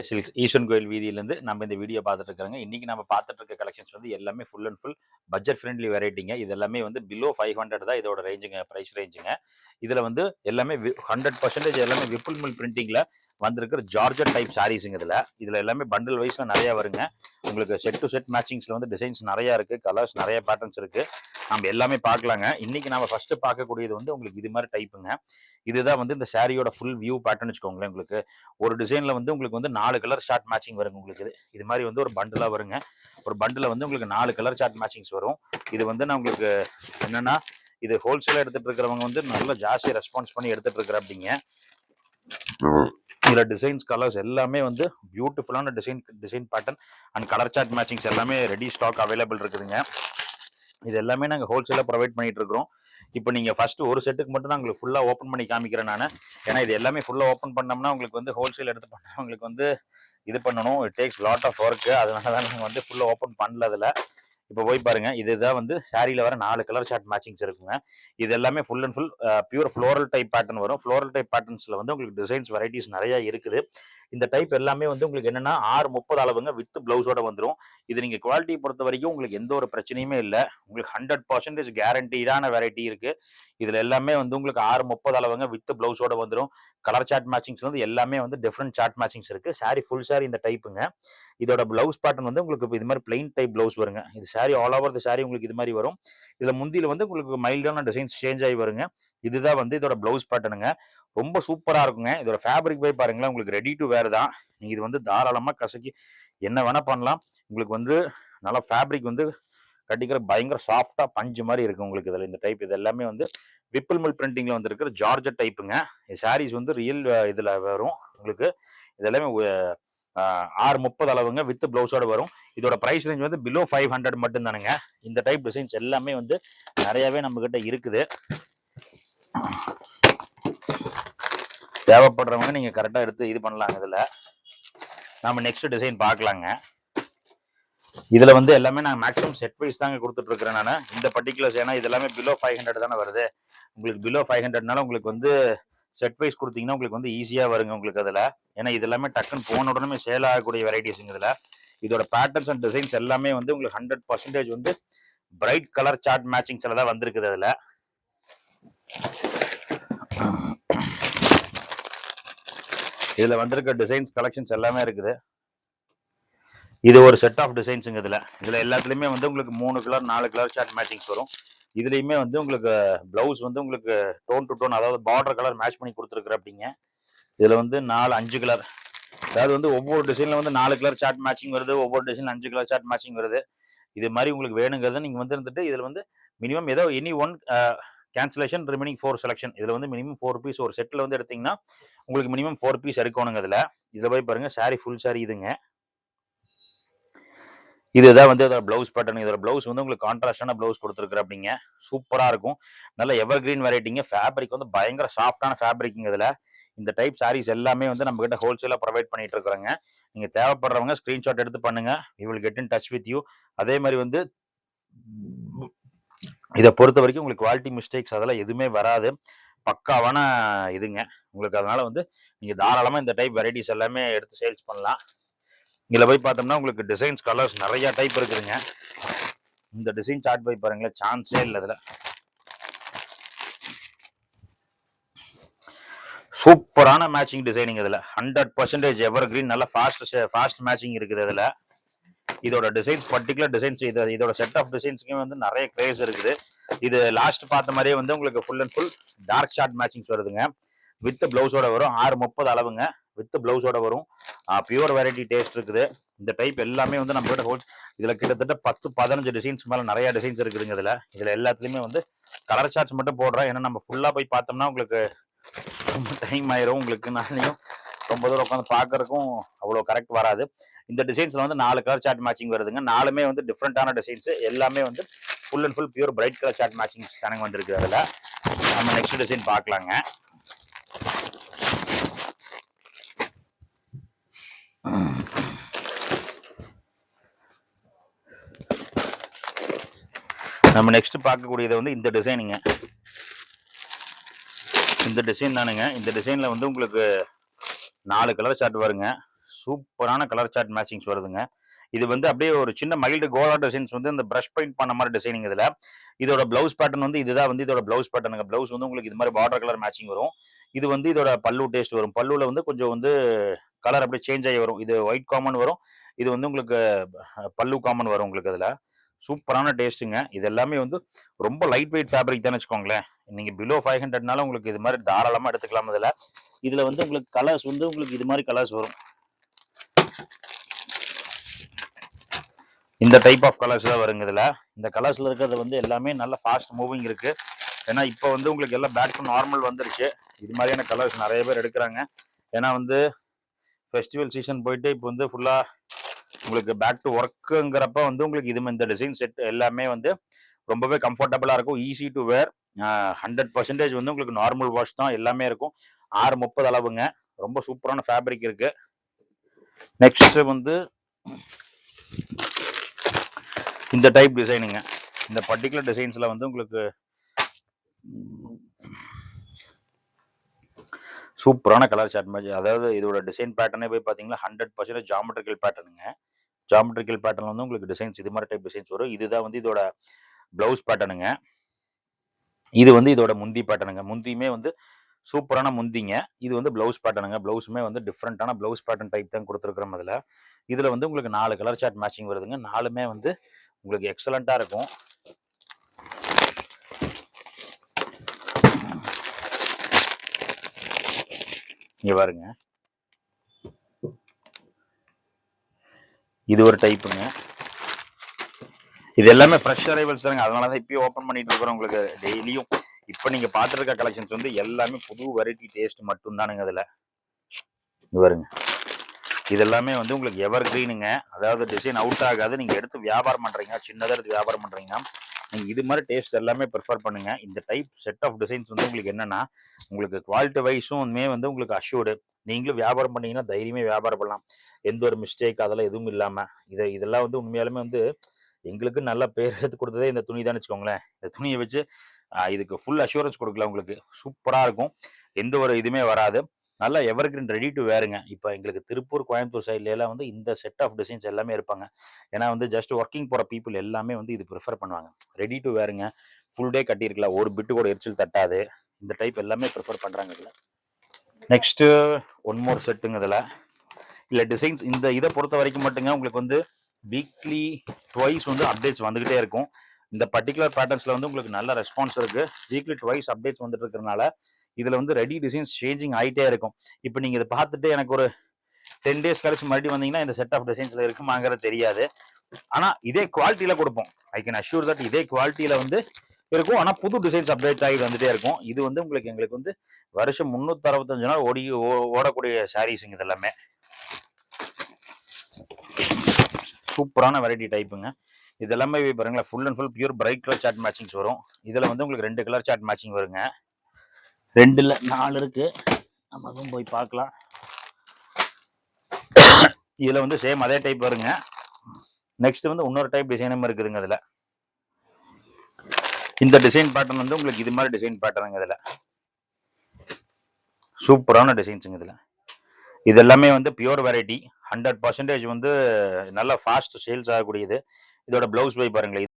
Silks ஈஸ்வரன் கோயில் வீதியிலேருந்து நம்ம இந்த வீடியோ பார்த்துட்டு இருக்கிறோங்க. இன்றைக்கி நம்ம பார்த்துட்டு இருக்க கலெக்ஷன்ஸ் வந்து எல்லாமே full and full budget friendly வெரைட்டிங்க. இது எல்லாமே வந்து பிலோ 500 தான் இதோட ரேஞ்சுங்க, ப்ரைஸ் ரேஞ்சுங்க. இதில் வந்து எல்லாமே 100% எல்லாமே விப்புல் மில் பிரிண்டிங்கில் வந்திருக்கிற ஜார்ஜட் டைப் சாரீஸுங்க. இதில் எல்லாமே பண்டில் வைஸில் நிறையா வருங்க. உங்களுக்கு செட் டு செட் மேட்சிங்ஸில் வந்து டிசைன்ஸ் நிறையா இருக்குது, கலர்ஸ் நிறைய பேட்டர்ன்ஸ் இருக்குது. நம்ம எல்லாமே பார்க்கலாங்க. இன்றைக்கி நம்ம ஃபஸ்ட்டு பார்க்கக்கூடியது வந்து உங்களுக்கு இது மாதிரி டைப்புங்க. இதுதான் வந்து இந்த சாரியோட ஃபுல் வியூ பேட்டர்ன் வச்சுக்கோங்களேன். உங்களுக்கு ஒரு டிசைனில் வந்து உங்களுக்கு வந்து 4 கலர் ஷார்ட் மேட்சிங் வருங்க. உங்களுக்கு இது மாதிரி வந்து ஒரு பண்டிலாக வருங்க. ஒரு பண்டில் வந்து உங்களுக்கு 4 கலர் ஷார்ட் மேட்சிங்ஸ் வரும். இது வந்து நான் உங்களுக்கு என்னென்னா, இது ஹோல்சேலாக எடுத்துகிட்டு இருக்கிறவங்க வந்து நல்லா ஜாஸ்தி ரெஸ்பான்ஸ் பண்ணி எடுத்துகிட்டு இருக்கிற அப்படிங்க. இதில் டிசைன்ஸ் கலர்ஸ் எல்லாமே வந்து பியூட்டிஃபுல்லான design pattern and colour chart matchings எல்லாமே ரெடி ஸ்டாக் அவைலபிள் இருக்குதுங்க. இது எல்லாமே நாங்கள் ஹோல்சேலாக ப்ரொவைட் பண்ணிட்டு இருக்கிறோம். இப்போ நீங்கள் ஃபஸ்ட்டு ஒரு செட்டுக்கு மட்டும் நான் உங்களுக்கு ஃபுல்லாக ஓப்பன் பண்ணி காமிக்கிறேன் நான். ஏன்னா இது எல்லாமே ஃபுல்லாக ஓப்பன் பண்ணோம்னா உங்களுக்கு வந்து ஹோல்சேல் எடுத்து பண்ணால் உங்களுக்கு வந்து இது பண்ணணும், it takes lot of work. அதனால தான் நாங்கள் வந்து ஃபுல்லாக ஓப்பன் பண்ணல. அதில் இப்போ போய் பாருங்க, இதுதான் வந்து சாரியில் வர 4 கலர் ஷார்ட் மேட்சிங்ஸ் இருக்குங்க. இது எல்லாமே full and full pure floral type pattern வரும். ஃப்ளோரல் டைப் பேட்டர்ன்ஸில் வந்து உங்களுக்கு டிசைன்ஸ் வெரைட்டிஸ் நிறையா இருக்குது. இந்த டைப் எல்லாமே வந்து உங்களுக்கு என்னென்னா 6:30 அளவுங்க வித் பிளவுஸோட வந்துடும். இது நீங்கள் குவாலிட்டி பொறுத்த வரைக்கும் உங்களுக்கு எந்த ஒரு பிரச்சனையுமே இல்லை. உங்களுக்கு 100% கேரண்டீடான வெரைட்டி இருக்குது. இதில் எல்லாமே வந்து உங்களுக்கு 6:30 அளவுங்க வித் பிளவுஸோட வந்துடும். கலர் சார்ட் மேட்சிங்ஸ் வந்து எல்லாமே வந்து டிஃப்ரெண்ட் சார்ட் மேட்சிங்ஸ் இருக்குது. சாரி ஃபுல் சாரி இந்த டைப்புங்க. இதோட பிளவுஸ் பேட்டர்ன் வந்து உங்களுக்கு இது மாதிரி பிளைன் டைப் பிளவுஸ் வருங்க. இது sorry all over the sorry உங்களுக்கு இது மாதிரி வரும். இதில் முந்தியில் வந்து உங்களுக்கு மைல்டான டிசைன்ஸ் சேஞ்ச் ஆகி வருங்க. இதுதான் வந்து இதோட பிளவுஸ் பேட்டர்னுங்க. ரொம்ப சூப்பராக இருக்குங்க. இதோட ஃபேப்ரிக் போய் பாருங்களேன், உங்களுக்கு ரெடி டு வேர் தான். நீங்கள் இது வந்து தாராளமாக கசக்கி என்ன வேணால் பண்ணலாம். உங்களுக்கு வந்து நல்லா ஃபேப்ரிக் வந்து கட்டிக்கிற பயங்கர சாஃப்டாக பஞ்சு மாதிரி இருக்குது உங்களுக்கு. இதில் இந்த டைப் இது எல்லாமே வந்து விப்புல் மில் பிரிண்டிங்கில் வந்துருக்கிற ஜார்ஜட் டைப்புங்க. சாரீஸ் வந்து ரியல் இதில் வரும் உங்களுக்கு. இது எல்லாமே 6:30 அளவுங்க வித் பிளவுஸோட வரும். இதோட பிரைஸ் ரேஞ்ச் வந்து பிலோ 500 மட்டும் தானுங்க. இந்த டைப் டிசைன்ஸ் எல்லாமே வந்து நிறையாவே நம்ம கிட்ட இருக்குது. தேவைப்படுறவங்க நீங்க கரெக்டா எடுத்து இது பண்ணலாங்க. இதுல நம்ம நெக்ஸ்ட் டிசைன் பார்க்கலாங்க. இதுல வந்து எல்லாமே நான் மேக்ஸிமம் செட் வைஸ் தாங்க கொடுத்துட்டு இருக்கிறேன் நான். இந்த பர்டிகுலர்ஸ் ஏன்னா இது எல்லாமே பிலோ 500 தானே வருது. உங்களுக்கு பிலோ 500னால உங்களுக்கு வந்து செட் வைஸ் கொடுத்தீங்கன்னா உங்களுக்கு வந்து ஈஸியா வருங்க உங்களுக்கு. அதுல ஏன்னா இது எல்லாமே டக்குன்னு போன உடனே சேல் ஆகக்கூடிய வெரைட்டிஸ்ங்க. இதுல இதோட பேட்டர்ன்ஸ் அண்ட் டிசைன்ஸ் எல்லாமே வந்து உங்களுக்கு 100% வந்து பிரைட் கலர் சார்ட் மேட்சிங்ஸ்ல தான் வந்திருக்குது. அதுல இதுல வந்திருக்க டிசைன்ஸ் கலெக்ஷன்ஸ் எல்லாமே இருக்குது. இது ஒரு செட் ஆஃப் டிசைன்ஸுங்க. இதுல எல்லாத்துலயுமே வந்து உங்களுக்கு 3 கலர் 4 கலர் சார்ட் மேட்சிங்ஸ் வரும். இதுலயுமே வந்து உங்களுக்கு பிளவுஸ் வந்து உங்களுக்கு டோன் டு டோன், அதாவது பார்டர் கலர் மேட்ச் பண்ணி கொடுத்துருக்குற அப்படிங்க. இதுல வந்து 4-5 கலர், அதாவது வந்து ஒவ்வொரு டிசைன்ல வந்து 4 கலர் சார்ட் மேட்சிங் வருது, ஒவ்வொரு டிசைன்ல 5 கலர் சார்ட் மேட்சிங் வருது. இது மாதிரி உங்களுக்கு வேணுங்கிறத நீங்க வந்து இருந்துட்டு இதுல வந்து மினிமம் ஏதோ any one cancellation remaining 4 selection. இதுல வந்து மினிமம் 4 பீஸ் ஒரு செட்ல வந்து எடுத்தீங்கன்னா உங்களுக்கு மினிமம் 4 பீஸ் எடுக்கணுங்க. இதுல போய் பாருங்க, சாரி ஃபுல் சாரி இதுங்க. இதுதான் வந்து இதோட பிளவுஸ் பேட்டர்ன். இதோட பிளவுஸ் வந்து உங்களுக்கு கான்ட்ராஸ்டான பிளவுஸ் கொடுத்துருக்குற அப்படிங்க. சூப்பரா இருக்கும். நல்ல எவர் கிரீன் வெரைட்டிங்க. ஃபேப்ரிக் வந்து பயங்கர சாஃப்டான ஃபேப்ரிக்குங்க. இதுல இந்த டைப் சாரீஸ் எல்லாமே வந்து நம்ம கிட்ட ஹோல்சேலா ப்ரொவைட் பண்ணிட்டு இருக்கிறோங்க. நீங்க தேவைப்படுறவங்க ஸ்கிரீன்ஷாட் எடுத்து பண்ணுங்க. We will get in touch with you. அதே மாதிரி வந்து இதை பொறுத்த வரைக்கும் உங்களுக்கு குவாலிட்டி மிஸ்டேக்ஸ் அதெல்லாம் எதுவுமே வராது. பக்காவான இதுங்க உங்களுக்கு. அதனால வந்து நீங்க தாராளமா இந்த டைப் வெரைட்டிஸ் எல்லாமே எடுத்து சேல்ஸ் பண்ணலாம். இதுல போய் பார்த்தோம்னா உங்களுக்கு டிசைன்ஸ் கலர்ஸ் நிறைய டைப் இருக்குதுங்க. இந்த டிசைன் சார்ட் போய் பாருங்களேன், சான்ஸே இல்லை. இதுல சூப்பரான மேட்சிங் டிசைனிங். இதுல 100% எவர் கிரீன் நல்ல ஃபாஸ்ட் மேட்சிங் இருக்குது. இதுல இதோட டிசைன்ஸ் பர்டிகுலர் டிசைன்ஸ் இதோட செட் ஆஃப் டிசைன்ஸ்க்குமே வந்து நிறைய கிரேஸ் இருக்குது. இது லாஸ்ட் பார்த்த மாதிரியே வந்து உங்களுக்கு full and full dark chart matchings வருதுங்க. வித் பிளவுஸோட வரும். 6:30 அளவுங்க வித் பிளவுஸோட வரும். பியூர் வெரைட்டி டேஸ்ட் இருக்குது. இந்த டைப் எல்லாமே வந்து நம்ம கிட்ட இதுல கிட்டத்தட்ட 10-15 டிசைன்ஸ் மேல நிறைய டிசைன்ஸ் இருக்குதுங்க. இதுல எல்லாத்துலயுமே வந்து கலர் சார்ட்ஸ் மட்டும் போடுறோம். ஏன்னா நம்ம ஃபுல்லா போய் பார்த்தோம்னா உங்களுக்கு ரொம்ப டைம் ஆயிரும். உங்களுக்கு நாளையும் ரொம்ப தூரம் உட்காந்து பார்க்கறதுக்கும் அவ்வளோ கரெக்ட் வராது. இந்த டிசைன்ஸ்ல வந்து 4 கலர் சார்ட் மேட்சிங் வருதுங்க. 4மே வந்து டிஃப்ரெண்டான டிசைன்ஸ். எல்லாமே வந்து full and full pure bright colour chart matchings கணக்கு வந்திருக்கு. அதுல நம்ம நெக்ஸ்ட் டிசைன் பார்க்கலாங்க. நம்ம நெக்ஸ்ட் பார்க்கக்கூடியது வந்து இந்த டிசைனுங்க. இந்த டிசைன் தானுங்க. இந்த டிசைன்ல வந்து உங்களுக்கு 4 கலர் சார்ட் வருங்க. சூப்பரான கலர் சார்ட் மேட்சிங்ஸ் வருதுங்க. இது வந்து அப்படியே ஒரு சின்ன மைல்டு கோலா டிசைன்ஸ் வந்து இந்த பிரஷ் பெயிண்ட் பண்ண மாதிரி டிசைனிங் இதுல. இதோட ப்ளவுஸ் பேட்டர்ன் வந்து இதுதான் வந்து இதோட ப்ளவுஸ் பேட்டர்னுங்க. ப்ளவுஸ் வந்து உங்களுக்கு இது மாதிரி பார்டர் கலர் மேட்சிங் வரும். இது வந்து இதோட பல்லு டேஸ்ட் வரும். பல்லுல வந்து கொஞ்சம் வந்து கலர் அப்படியே சேஞ்ச் ஆகி வரும். இது ஒயிட் காமன் வரும். இது வந்து உங்களுக்கு பல்லு காமன் வரும் உங்களுக்கு அதுல. சூப்பரான டேஸ்ட்டுங்க. இது எல்லாமே வந்து ரொம்ப லைட் வெயிட் ஃபேப்ரிக் தானே வச்சுக்கோங்களேன். நீங்க பிலோ 500னால உங்களுக்கு இது மாதிரி தாராளமா எடுத்துக்கலாம் இதுல. இதுல வந்து உங்களுக்கு கலர்ஸ் வந்து உங்களுக்கு இது மாதிரி கலர்ஸ் வரும். இந்த டைப் ஆஃப் கலர்ஸ் தான் வருங்க இதுல. இந்த கலர்ஸ்ல இருக்கிறது வந்து எல்லாமே நல்ல ஃபாஸ்ட் மூவிங் இருக்கு. ஏன்னா இப்போ வந்து உங்களுக்கு எல்லாம் பேக் டு நார்மல் வந்துருச்சு. இது மாதிரியான கலர்ஸ் நிறைய பேர் எடுக்கிறாங்க. ஏன்னா வந்து ஃபெஸ்டிவல் சீசன் போயிட்டு இப்போ வந்து ஃபுல்லா உங்களுக்கு பேக் டு ஒர்க்குங்கிறப்ப வந்து உங்களுக்கு இந்த டிசைன் செட் எல்லாமே வந்து ரொம்பவே கம்ஃபர்டபுளா இருக்கும். ஈஸி டு வேர். 100% வந்து உங்களுக்கு நார்மல் வாஷ் தான் எல்லாமே இருக்கும். 630 அளவுங்க. ரொம்ப சூப்பரான ஃபேப்ரிக் இருக்கு. நெக்ஸ்ட் வந்து இந்த டைப் டிசைனுங்க. இந்த பர்டிகுலர் டிசைன்ஸ்ல வந்து உங்களுக்கு சூப்பரான கலர் சார்ட் மேட்ச். அதாவது இதோட டிசைன் பேட்டர்னே போய் பார்த்தீங்கன்னா 100% ஜாமெட்ரிக்கல் பேட்டர்னுங்க. ஜாமெட்ரிக்கல் பேட்டர்ன் வந்து உங்களுக்கு டிசைன்ஸ் இது மாதிரி டைப் டிசைன்ஸ் வரும். இதுதான் வந்து இதோட பிளவுஸ் பேட்டர்னுங்க. இது வந்து இதோட முந்தி பேட்டர்னுங்க. முந்தியுமே வந்து சூப்பரான முந்திங்க. இது வந்து பிளவுஸ் பேட்டர்னுங்க. பிளவுஸுமே வந்து டிஃப்ரெண்டான பிளவுஸ் பேட்டர்ன் டைப் தான் கொடுத்துருக்குறோம் இதுல. இதுல வந்து உங்களுக்கு 4 கலர் சார்ட் மேட்சிங் வருதுங்க. 4மே வந்து உங்களுக்கு எக்ஸலண்டா இருக்கும். இங்க பாருங்க. இது ஒரு டைப்புங்க. இது எல்லாமே ஃப்ரெஷ் அரைவல்ஸ் தாங்க. அதனால தான் இப்பயும் ஓப்பன் பண்ணிட்டு இருக்கிறோம் உங்களுக்கு டெய்லியும். இப்போ நீங்க பார்த்துருக்க கலெக்ஷன்ஸ் வந்து எல்லாமே புது வெரைட்டி டேஸ்ட் மட்டும் தானுங்க இதுல. இங்க பாருங்க. இது எல்லாமே வந்து உங்களுக்கு எவர் கிரீனுங்க. அதாவது டிசைன் அவுட் ஆகாது. நீங்க எடுத்து வியாபாரம் பண்றீங்க, சின்னதாக எடுத்து வியாபாரம் பண்றீங்கன்னா நீங்க இது மாதிரி டேஸ்ட் எல்லாமே ப்ரிஃபர் பண்ணுங்க. இந்த டைப் செட் ஆஃப் டிசைன்ஸ் வந்து உங்களுக்கு என்னன்னா உங்களுக்கு குவாலிட்டி வைஸும் வந்து உங்களுக்கு அஷ்யூர்டு. நீங்களும் வியாபாரம் பண்ணீங்கன்னா தைரியமே வியாபாரம் பண்ணலாம். எந்த ஒரு மிஸ்டேக் அதெல்லாம் எதுவும் இல்லாம இதெல்லாம் வந்து உண்மையாலுமே வந்து எங்களுக்கு நல்ல பேர் எடுத்து கொடுத்ததே இந்த துணி தான் வச்சுக்கோங்களேன். இந்த துணியை வச்சு இதுக்கு ஃபுல் அஷூரன்ஸ் கொடுக்கலாம். உங்களுக்கு சூப்பரா இருக்கும். எந்த ஒரு இதுவுமே வராது. நல்லா எவர்கிரீன் ரெடி டு வேருங்க. இப்போ எங்களுக்கு திருப்பூர், கோயம்புத்தூர் சைட்ல எல்லாம் வந்து இந்த செட் ஆஃப் டிசைன்ஸ் எல்லாமே இருப்பாங்க. ஏன்னா வந்து ஜஸ்ட் ஒர்க்கிங் போற பீப்புள் எல்லாமே வந்து இது ப்ரிஃபர் பண்ணுவாங்க. ரெடி டு வேருங்க. ஃபுல் டே கட்டியிருக்கலாம். ஒரு பிட்டு கூட எரிச்சல் தட்டாது. இந்த டைப் எல்லாமே ப்ரிஃபர் பண்றாங்க இதுல. நெக்ஸ்ட் ஒன் மோர் செட்டுங்க இதுல. இல்ல டிசைன்ஸ் இந்த இதை பொறுத்த வரைக்கும் மட்டுங்க உங்களுக்கு வந்து வீக்லி ட்வைஸ் வந்து அப்டேட்ஸ் வந்துகிட்டே இருக்கும். இந்த பர்டிகுலர் பேட்டர்ன்ஸ்ல வந்து உங்களுக்கு நல்ல ரெஸ்பான்ஸ் இருக்கு. வீக்லி ட்வைஸ் அப்டேட்ஸ் வந்துட்டு இருக்கிறதுனால இதுல வந்து ரெடி டிசைன்ஸ் சேஞ்சிங் ஆகிட்டே இருக்கும். இப்போ நீங்க இதை பார்த்துட்டு எனக்கு ஒரு 10 டேஸ் கழிச்சு மறுபடியும் வந்தீங்கன்னா இந்த செட் ஆஃப் டிசைன்ஸ்ல இருக்குமாங்கிறது தெரியாது. ஆனா இதே குவாலிட்டியில கொடுப்போம். ஐ கேன் அஷ்யூர் தட் இதே குவாலிட்டியில வந்து இருக்கும். ஆனா புது டிசைன்ஸ் அப்டேட் ஆகிட்டு வந்துட்டே இருக்கும். இது வந்து எங்களுக்கு வந்து வருஷம் 365 நாள் ஓடக்கூடிய சாரீஸுங்க இது எல்லாமே. சூப்பரான வெரைட்டி டைப்புங்க. இது எல்லாமே பாருங்களேன். Full and full pure bright colour chart matchings வரும். இதுல வந்து உங்களுக்கு 2 கலர் சார்ட் மேட்சிங் வருங்க. 2 இல்ல 4 இருக்கு. நம்ம அதுவும் போய் பார்க்கலாம். இதுல வந்து சேம் அதே டைப் வருங்க. நெக்ஸ்ட் வந்து இன்னொரு டைப் டிசைனும் இருக்குதுங்க இதுல. இந்த டிசைன் பேட்டர்ன் வந்து உங்களுக்கு இது மாதிரி டிசைன் பேட்டர்னுங்க இதுல. சூப்பரான டிசைன்ஸுங்க இதுல. இது எல்லாமே வந்து பியூர் வெரைட்டி. 100% வந்து நல்ல ஃபாஸ்ட் சேல்ஸ் ஆகக்கூடியது. இதோட பிளவுஸ் போய் பாருங்களேன்.